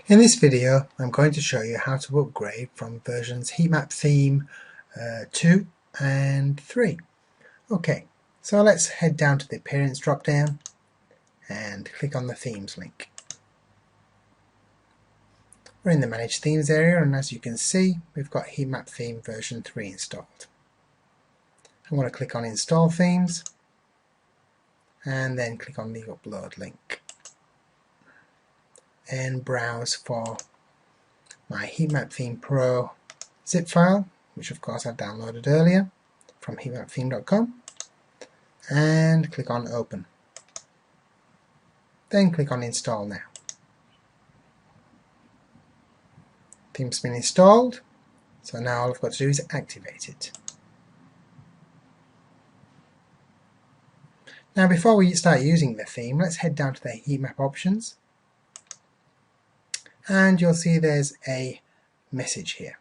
In this video I'm going to show you how to upgrade from versions HeatMap Theme 2 and 3. Okay, so let's head down to the Appearance drop down and click on the Themes link. We're in the Manage Themes area, and as you can see we've got HeatMap Theme version 3 installed. I'm going to click on Install Themes and then click on the Upload link and browse for my HeatMap Theme Pro zip file, which of course I've downloaded earlier from heatmaptheme.com, and click on Open. Then click on Install Now. Theme's been installed, so now all I've got to do is activate it. Now before we start using the theme, let's head down to the HeatMap options, and you'll see there's a message here.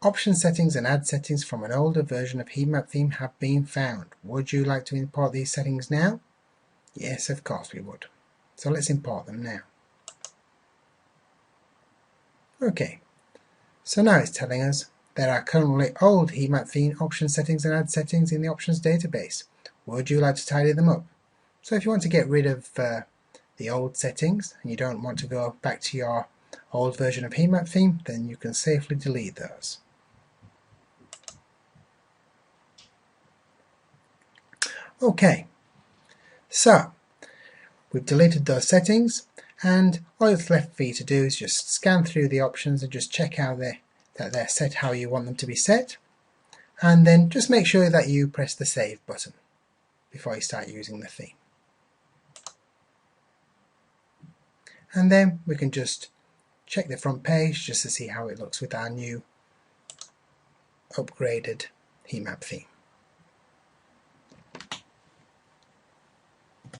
Option settings and ad settings from an older version of HeatMap Theme have been found. Would you like to import these settings now? Yes, of course we would. So let's import them now. Okay, so now it's telling us there are currently old HeatMap Theme option settings and ad settings in the options database. Would you like to tidy them up? So if you want to get rid of the old settings and you don't want to go back to your old version of HeatMap Theme, then you can safely delete those. Okay, so we've deleted those settings, and all that's left for you to do is just scan through the options and just check out that they're set how you want them to be set, and then just make sure that you press the Save button before you start using the theme. And then we can just check the front page just to see how it looks with our new upgraded HeatMap theme.